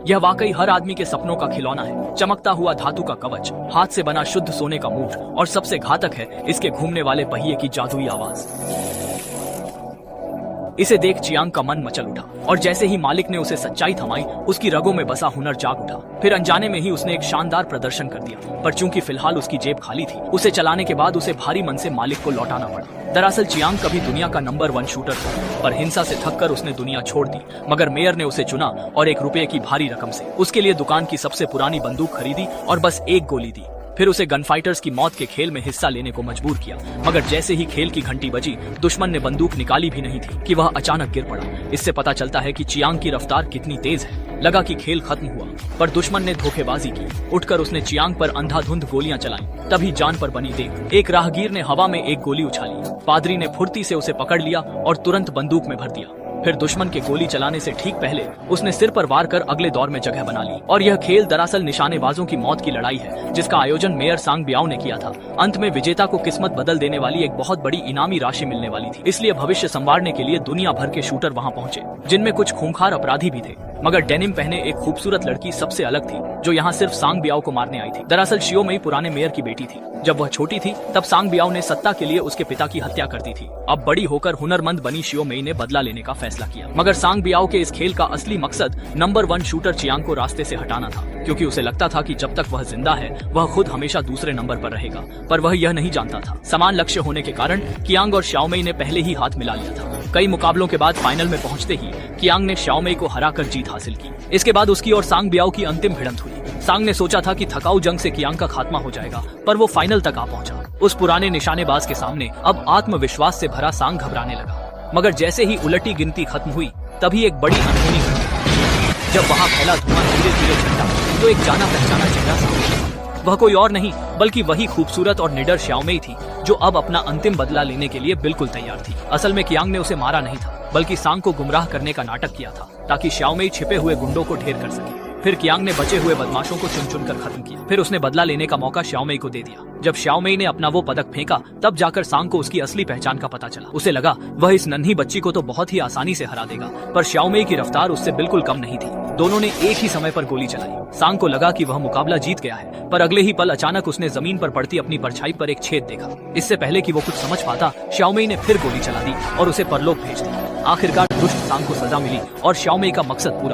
यह वाकई हर आदमी के सपनों का खिलौना है। चमकता हुआ धातु का कवच, हाथ से बना शुद्ध सोने का मूठ, और सबसे घातक है इसके घूमने वाले पहिए की जादुई आवाज। इसे देख चियांग का मन मचल उठा और जैसे ही मालिक ने उसे सच्चाई थमाई, उसकी रगों में बसा हुनर जाग उठा। फिर अनजाने में ही उसने एक शानदार प्रदर्शन कर दिया, पर चूंकि फिलहाल उसकी जेब खाली थी, उसे चलाने के बाद उसे भारी मन से मालिक को लौटाना पड़ा। दरअसल चियांग कभी दुनिया का नंबर 1 शूटर था, पर हिंसा से थककर उसने दुनिया छोड़ दी। मगर मेयर ने उसे चुना और ₹1 की भारी रकम से उसके लिए दुकान की सबसे पुरानी बंदूक खरीदी और बस एक गोली दी। फिर उसे गन फाइटर्स की मौत के खेल में हिस्सा लेने को मजबूर किया। मगर जैसे ही खेल की घंटी बजी, दुश्मन ने बंदूक निकाली भी नहीं थी कि वह अचानक गिर पड़ा। इससे पता चलता है कि चियांग की रफ्तार कितनी तेज है। लगा कि खेल खत्म हुआ, पर दुश्मन ने धोखेबाजी की। उठकर उसने चियांग पर अंधाधुंध गोलियां चलाई। तभी जान पर बनी देख, एक राहगीर ने हवा में एक गोली उछाली। पादरी ने फुर्ती से उसे पकड़ लिया और तुरंत बंदूक में भर दिया। फिर दुश्मन के गोली चलाने से ठीक पहले उसने सिर पर वार कर अगले दौर में जगह बना ली। और यह खेल दरअसल निशानेबाजों की मौत की लड़ाई है, जिसका आयोजन मेयर सांग बियाओ ने किया था। अंत में विजेता को किस्मत बदल देने वाली एक बहुत बड़ी इनामी राशि मिलने वाली थी। इसलिए भविष्य संवारने के लिए दुनिया भर के शूटर वहां पहुंचे, जिनमें कुछ खूंखार अपराधी भी थे। मगर डेनिम पहने एक खूबसूरत लड़की सबसे अलग थी, जो यहाँ सिर्फ सांग बियाओ को मारने आई थी। दरअसल शियो मई पुराने मेयर की बेटी थी। जब वह छोटी थी तब सांग बियाओ ने सत्ता के लिए उसके पिता की हत्या कर दी थी। अब बड़ी होकर हुनरमंद बनी शियो मई ने बदला लेने का फैसला किया। मगर सांग बियाओ के इस खेल का असली मकसद नंबर 1 शूटर चियांग को रास्ते से हटाना था, क्योंकि उसे लगता था कि जब तक वह जिंदा है वह खुद हमेशा दूसरे नंबर पर रहेगा। पर वह यह नहीं जानता था, समान लक्ष्य होने के कारण कियांग और शाओमेई ने पहले ही हाथ मिला लिया था। कई मुकाबलों के बाद फाइनल में पहुंचते ही कियांग ने शाओमेई को हराकर जीत हासिल की। इसके बाद उसकी और सांग बियाओ की अंतिम भिड़ंत हुई। सांग ने सोचा था कि थकाऊ जंग से कियांग का खात्मा हो जाएगा, पर वो फाइनल तक आ पहुंचा। उस पुराने निशानेबाज के सामने अब आत्मविश्वास से भरा सांग घबराने लगा। मगर जैसे ही उलटी गिनती खत्म हुई, तभी एक बड़ी अनहोनी घटी। जब वहां फैला धुआं धीरे धीरे झंडा, तो एक जाना पहचाना चेहरा सामने आया। वह कोई और नहीं बल्कि वही खूबसूरत और निडर शाओमेई थी, जो अब अपना अंतिम बदला लेने के लिए बिल्कुल तैयार थी। असल में कियांग ने उसे मारा नहीं था, बल्कि सांग को गुमराह करने का नाटक किया था, ताकि शाओमेई छिपे हुए गुंडों को ढेर कर सके। फिर कियांग ने बचे हुए बदमाशों को चुन चुन कर खत्म किया। फिर उसने बदला लेने का मौका शाओमेई को दे दिया। जब शाओमेई ने अपना वो पदक फेंका, तब जाकर सांग को उसकी असली पहचान का पता चला। उसे लगा वह इस नन्ही बच्ची को तो बहुत ही आसानी से हरा देगा, पर शाओमेई की रफ्तार उससे बिल्कुल कम नहीं थी। दोनों ने एक ही समय पर गोली चलाई। सांग को लगा कि वह मुकाबला जीत गया है, पर अगले ही पल अचानक उसने जमीन पर पड़ती अपनी परछाई पर एक छेद देखा। इससे पहले कि वो कुछ समझ पाता, शाओमेई ने फिर गोली चला दी और उसे परलोक भेज दिया। आखिरकार दुष्ट सांग को सजा मिली और शाओमेई का मकसद पूरा